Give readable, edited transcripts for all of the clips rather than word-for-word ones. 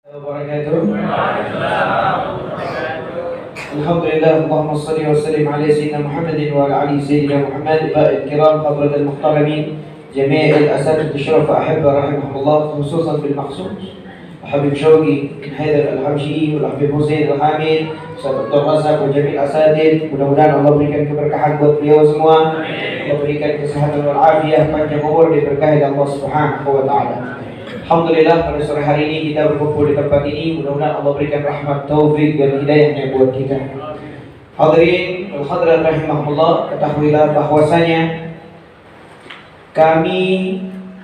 wabarakatuh. Alhamdulillah, Allahumma salli wa sallim ala sayyidina Muhammadin wa ala ali sayyidina Muhammad. Ba'd kiram hadrat al-muhtaramin jami' al-asatidh al-shuraf ahibba rahimahullah, khususan bil makhsus Habib Syauqi bin Haidar al-Habsyi wal Habib Husain al-Hamid, Ustaz Dr. Razak wa jami' al-asatidh. Mudah-mudahan Allah berikan keberkahan buat beliau semua. Allah berikan kesehatan wal afiyah, panjang umur, diberkahi Allah Subhanahu wa taala. Alhamdulillah, pada sore hari ini kita berkumpul di tempat ini. Mudah-mudahan Allah berikan rahmat, taufik dan hidayahnya buat kita. Hadirin wal hadirat rahimahullah, ketahuilah bahwasanya kami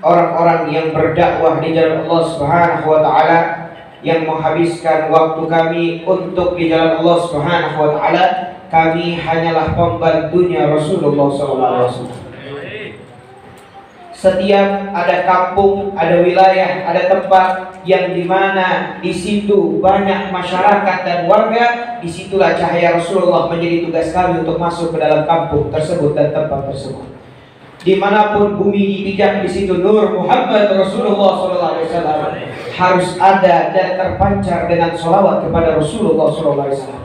orang-orang yang berdakwah di jalan Allah Subhanahu wa taala, yang menghabiskan waktu kami untuk di jalan Allah Subhanahu wa taala, kami hanyalah pembantunya Rasulullah sallallahu alaihi wasallam. Setiap ada kampung, ada wilayah, ada tempat yang dimana di situ banyak masyarakat dan warga, disitulah cahaya Rasulullah menjadi tugas kami untuk masuk ke dalam kampung tersebut dan tempat tersebut. Dimanapun bumi dipijak, di situ nur Muhammad Rasulullah SAW harus ada dan terpancar dengan sholawat kepada Rasulullah SAW.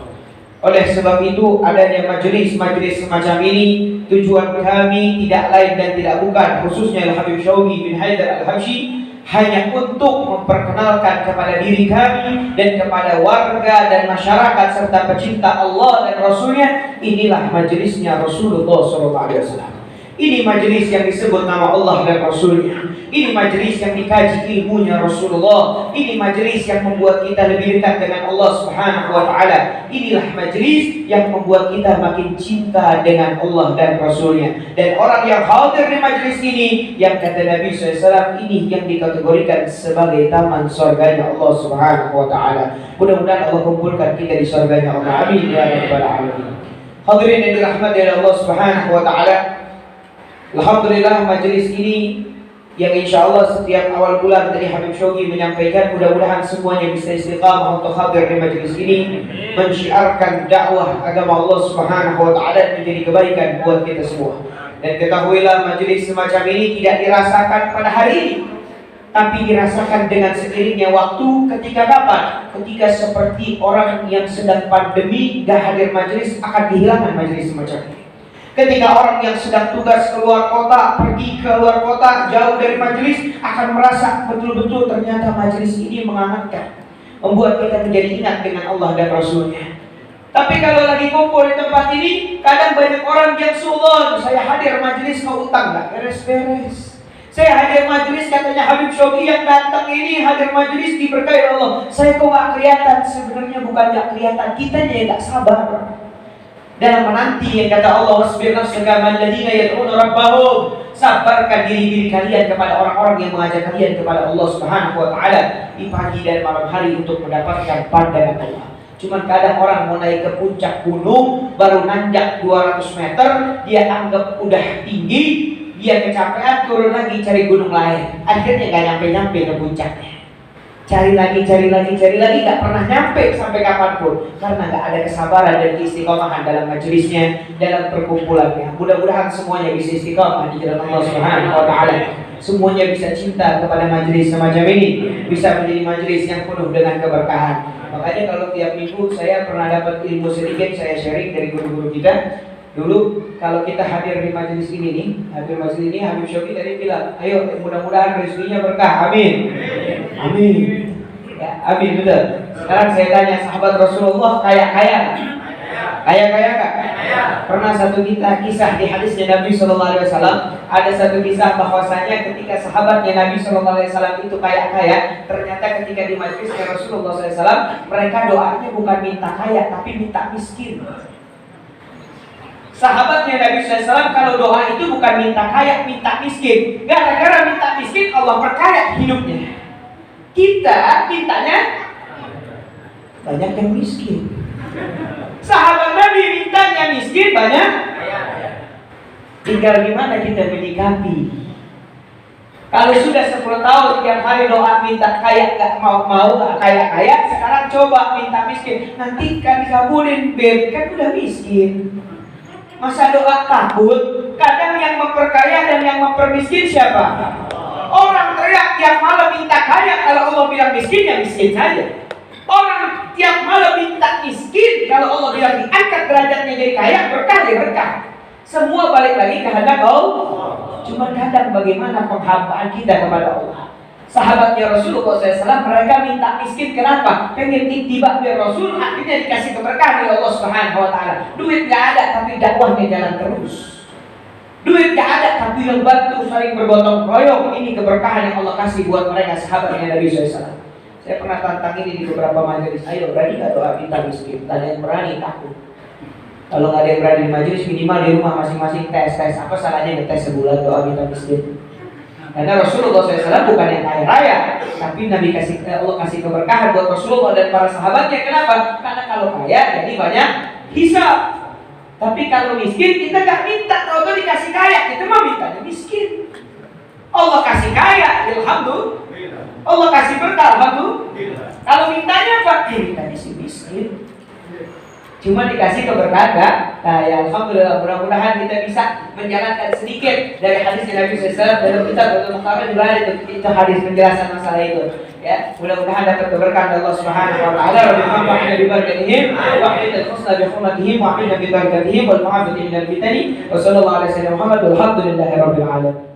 Oleh sebab itu, adanya majelis-majelis semacam ini, tujuan kami tidak lain dan tidak bukan, khususnya Habib Syauqi bin Haidar al-Habsyi, hanya untuk memperkenalkan kepada diri kami dan kepada warga dan masyarakat serta pecinta Allah dan Rasulnya, inilah majelisnya Rasulullah SAW. Ini majelis yang disebut nama Allah dan Rasulnya. Ini majelis yang dikaji ilmunya Rasulullah. Ini majelis yang membuat kita lebih dekat dengan Allah Subhanahu wa taala. Inilah majelis yang membuat kita makin cinta dengan Allah dan Rasulnya. Dan orang yang hadir di majelis ini, yang kata Nabi SAW, ini yang dikategorikan sebagai taman surganya Allah Subhanahu wa taala. Mudah-mudahan Allah kumpulkan kita di surganya Allah. Amin ya rabbal alamin. Hadirin yang dirahmati Allah Subhanahu wa taala, alhamdulillah, majelis ini yang insya Allah setiap awal bulan dari Habib Syauqi menyampaikan, mudah-mudahan semuanya bisa istiqamah untuk hadir di majelis ini, mensyiarkan dakwah agama Allah Subhanahu wa taala, menjadi kebaikan buat kita semua. Dan ketahuilah, majelis semacam ini tidak dirasakan pada hari ini, tapi dirasakan dengan seiringnya waktu. Ketika kapan? Ketika seperti orang yang sedang pandemi gak hadir majelis, akan dihilangkan majelis semacam ini. Ketika orang yang sedang tugas keluar kota, pergi ke luar kota, jauh dari majelis, akan merasa betul-betul ternyata majelis ini menghangatkan, membuat kita menjadi ingat dengan Allah dan Rasulnya. Tapi kalau lagi kumpul di tempat ini, kadang banyak orang yang suulon, saya hadir majelis mau utang, gak beres-beres. Saya hadir majelis, katanya Habib Syauqi yang datang ini hadir majelis diberkahi Allah. Saya kok gak kelihatan? Sebenarnya bukan gak kelihatan, kitanya yang gak sabar dalam menanti, yang kata Allah, wasbir nafsaka ma'al ladzina yad'una rabbahum, sabarkan diri kalian kepada orang-orang yang mengajak kalian kepada Allah Subhanahu wa taala di pagi dan malam hari untuk mendapatkan pandangan Allah. Cuman kadang orang mau naik ke puncak gunung, baru nanjak 200 meter, dia anggap udah tinggi, dia kecapean, turun lagi cari gunung lain, akhirnya gak nyampe-nyampe ke puncaknya. Cari lagi, gak pernah nyampe sampai kapanpun, karena gak ada kesabaran dan istiqomahan dalam majelisnya, dalam perkumpulannya. Mudah-mudahan semuanya bisa istiqomah di jalan Allah Subhanahu wa taala. Semuanya bisa cinta kepada majelis semacam ini, bisa menjadi majelis yang penuh dengan keberkahan. Makanya kalau tiap minggu saya pernah dapat ilmu sedikit, saya sharing dari guru-guru kita. Dulu kalau kita hadir di majelis ini nih, Habib Syauqi tadi bilang, ayo mudah-mudahan rezekinya berkah, amin. Amin. Ya, amin, betul. Sekarang saya tanya, sahabat Rasulullah kaya-kaya gak? Kaya-kaya gak? Pernah satu kisah di hadisnya Nabi SAW, ada satu kisah bahwasanya ketika sahabatnya Nabi SAW itu kaya-kaya, ternyata ketika di majelisnya Rasulullah SAW, mereka doanya bukan minta kaya, tapi minta miskin. Sahabatnya Nabi SAW kalau doa itu bukan minta kaya, minta miskin. Gara-gara minta miskin Allah perkaya hidupnya. Kita mintanya banyak yang miskin. Sahabat Nabi mintanya miskin, banyak. Tinggal gimana kita menyikapi. Kalau sudah 10 tahun tiap hari doa minta kaya, gak mau kaya-kaya, sekarang coba minta miskin. Nanti kan dikabulin, beb, kan udah miskin. Masa doa takut? Kadang yang memperkaya dan yang mempermiskin siapa? Orang teriak tiap malam minta kaya, kalau Allah bilang miskin, ya miskin saja. Orang tiap malam minta miskin, kalau Allah bilang diangkat derajatnya jadi kaya, berkah ya berkah. Semua balik lagi kehendak Allah. Cuma kehendak bagaimana penghambaan kita kepada Allah. Sahabatnya Rasulullah SAW mereka minta miskin, kenapa? Pengen tiba biar Rasul, akhirnya dikasih keberkahan oleh Allah Subhanahu Wa Taala. Duit gak ada tapi dakwahnya jalan terus. Duit gak ada tapi yang bantu saling bergotong royong. Ini keberkahan yang Allah kasih buat mereka sahabatnya Nabi SAW. Saya pernah tantang ini di beberapa majelis. Ayo berani gak doa minta miskin? Tak ada yang berani, takut. Kalau nggak ada yang berani di majelis, minimal di rumah masing-masing tes. Apa salahnya ngetes sebulan doa minta miskin? Karena Rasulullah SAW bukan yang kaya raya, tapi Nabi Allah kasih keberkahan buat Rasulullah dan para sahabatnya. Kenapa? Karena kalau kaya jadi banyak hisab. Tapi kalau miskin kita nggak minta, tahu dikasih kaya, kita mah mintanya miskin. Allah kasih kaya, alhamdulillah. Allah kasih berkah, alhamdulillah. Kalau mintanya apa? Mintanya si miskin. Cuma dikasih keberkahan gak? Nah ya alhamdulillah, mudah-mudahan kita bisa menjalankan sedikit dari hadis Nabi SAW. Dalam kitab Al-Muqtamah juga ada itu hadis penjelasan masalah itu. Ya, mudah-mudahan dapat keberkahan Allah Subhanahu Wa Taala. Rabbana wahina bi barakatihim, wahina al-husna bi hurmatihim, wahina bi barakatihim, wal mu'afati min al-fitani. Wa sallallahu alaihi wasallam Muhammad walhamdulillahi rabbil alamin.